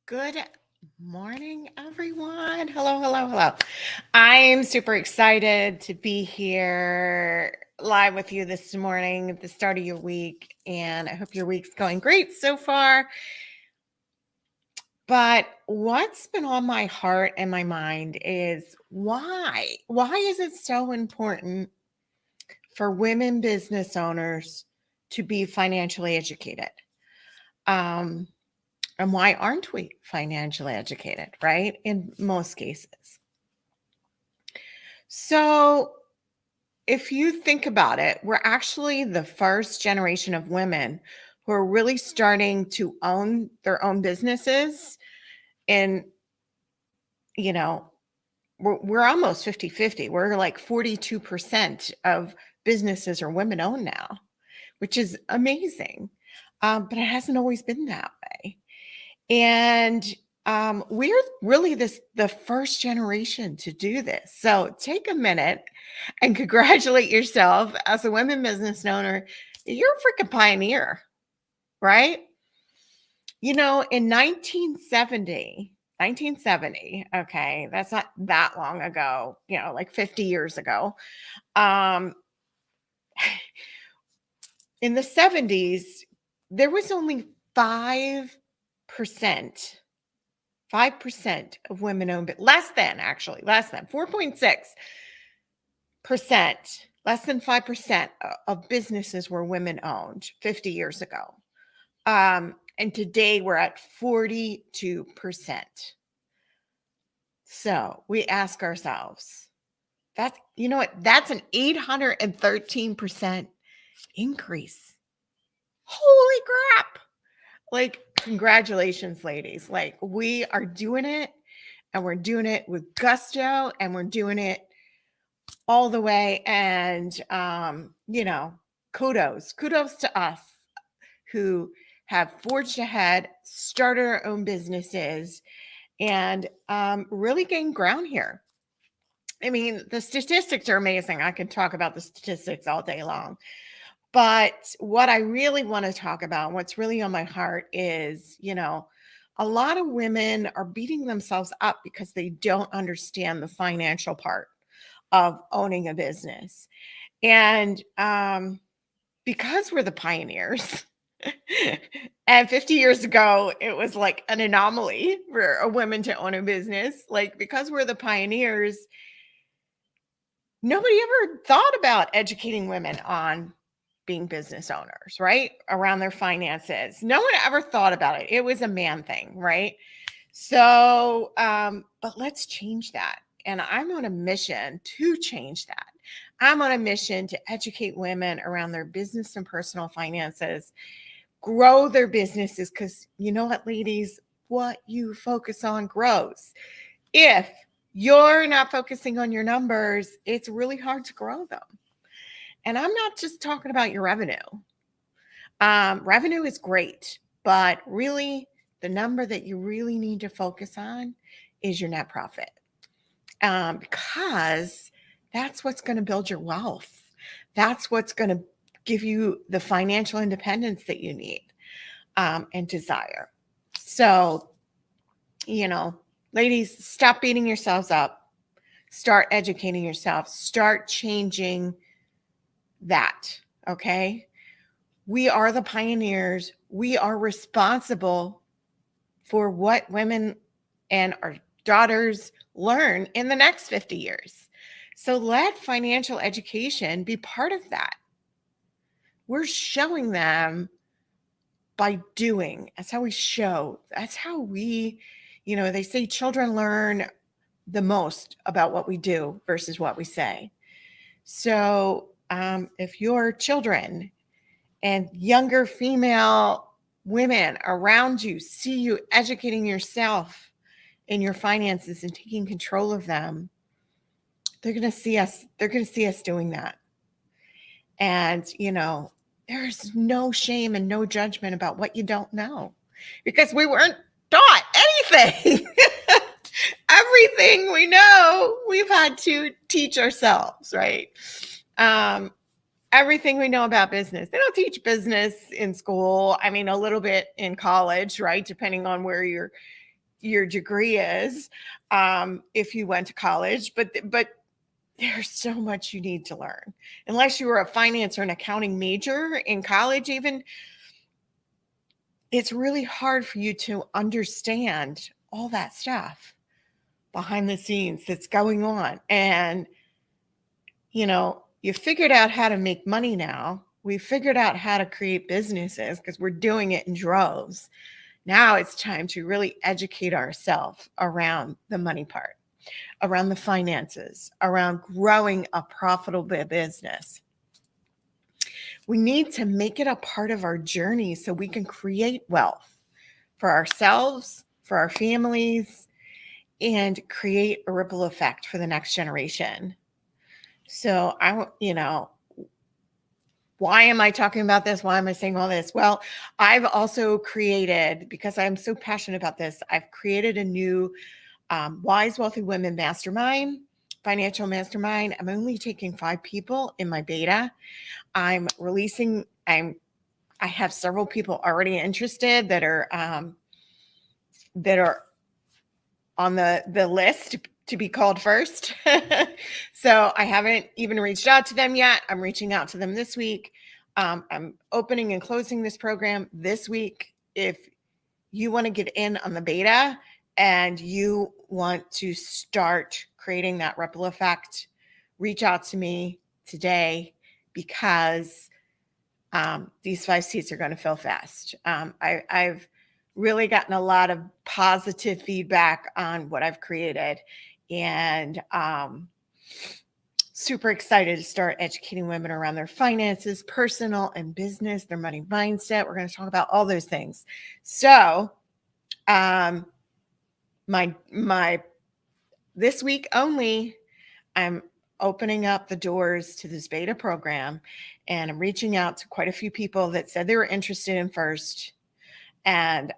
Good morning, everyone. Hello, hello, hello. I'm super excited to be here live with you this morning at the start of your week. And I hope your week's going great so far. But what's been on my heart and my mind is why? Why is it so important for women business owners to be financially educated? Um, And why aren't we financially educated, right? In most cases. So, if you think about it, we're actually the first generation of women who are really starting to own their own businesses. And, you know, we're almost 50-50. We're like 42% of businesses are women owned now, which is amazing. But it hasn't always been that way. And we're really the first generation to do this. So take a minute and congratulate yourself as a women business owner. You're a freaking pioneer, right? In 1970, okay, that's not that long ago, like 50 years ago. Um, in the 70s, there was only 5%. 5% of women owned, but less than 4.6%, less than 5% of businesses were women owned 50 years ago. And today we're at 42%. So we ask ourselves, that's an 813% increase. Holy crap. Like, congratulations, ladies. Like, we are doing it. And we're doing it with gusto, and we're doing it all the way. And, kudos to us who have forged ahead, started our own businesses, and really gained ground here. I mean, the statistics are amazing. I could talk about the statistics all day long. But what I really want to talk about, what's really on my heart is, a lot of women are beating themselves up because they don't understand the financial part of owning a business. And because we're the pioneers, and 50 years ago, it was like an anomaly for a woman to own a business. Like, because we're the pioneers, nobody ever thought about educating women on being business owners, right? Around their finances. No one ever thought about it. It was a man thing, right? So, but let's change that. And I'm on a mission to change that. I'm on a mission to educate women around their business and personal finances, grow their businesses. Because you know what, ladies? What you focus on grows. If you're not focusing on your numbers, it's really hard to grow them. And I'm not just talking about your revenue. Revenue is great, but really, the number that you really need to focus on is your net profit, because that's what's going to build your wealth. That's what's going to give you the financial independence that you need and desire. So, ladies, stop beating yourselves up. Start educating yourself. Start changing that. Okay. We are the pioneers. We are responsible for what women and our daughters learn in the next 50 years. So let financial education be part of that. We're showing them by doing. That's how we show. That's how we, they say children learn the most about what we do versus what we say. So if your children and younger female women around you see you educating yourself in your finances and taking control of them, they're going to see us doing that. And there's no shame and no judgment about what you don't know, because we weren't taught anything. Everything we know, we've had to teach ourselves, right? Everything we know about business. They don't teach business in school. I mean, a little bit in college, right? Depending on where your degree is, if you went to college, but there's so much you need to learn. Unless you were a finance or an accounting major in college, even, it's really hard for you to understand all that stuff behind the scenes that's going on. And, you figured out how to make money now. We figured out how to create businesses because we're doing it in droves. Now it's time to really educate ourselves around the money part, around the finances, around growing a profitable business. We need to make it a part of our journey so we can create wealth for ourselves, for our families, and create a ripple effect for the next generation. So why am I talking about this? Why am I saying all this? Well, I've also created, because I'm so passionate about this, I've created a new Wise Wealthy Women Mastermind, financial mastermind. I'm only taking 5 people in my beta. I have several people already interested that are on the list to be called first. So I haven't even reached out to them yet. I'm reaching out to them this week. I'm opening and closing this program this week. If you want to get in on the beta and you want to start creating that ripple effect, reach out to me today, because these 5 seats are going to fill fast. I've really gotten a lot of positive feedback on what I've created, and super excited to start educating women around their finances, personal and business, their money mindset. We're going to talk about all those things. So my this week only, I'm opening up the doors to this beta program, and I'm reaching out to quite a few people that said they were interested in first. And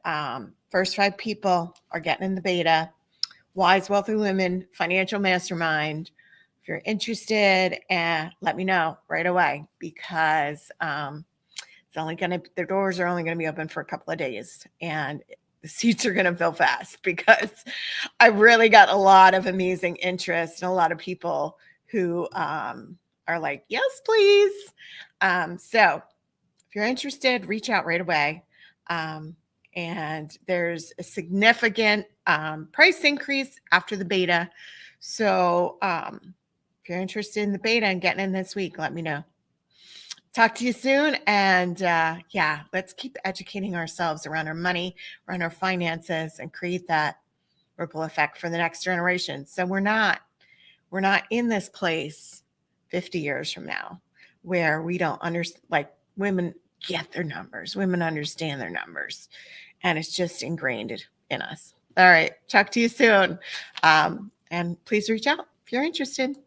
first 5 people are getting in the beta. Wise Wealthy Women Financial Mastermind. If you're interested, let me know right away, because the doors are only going to be open for a couple of days, and the seats are going to fill fast, because I really got a lot of amazing interest and a lot of people who are like, yes, please. So if you're interested, reach out right away. And there's a significant price increase after the beta. So if you're interested in the beta and getting in this week, let me know. Talk to you soon. And let's keep educating ourselves around our money, around our finances, and create that ripple effect for the next generation. So we're not in this place 50 years from now where we don't understand, like, women get their numbers, women understand their numbers, and it's just ingrained in us. All right. Talk to you soon. And please reach out if you're interested.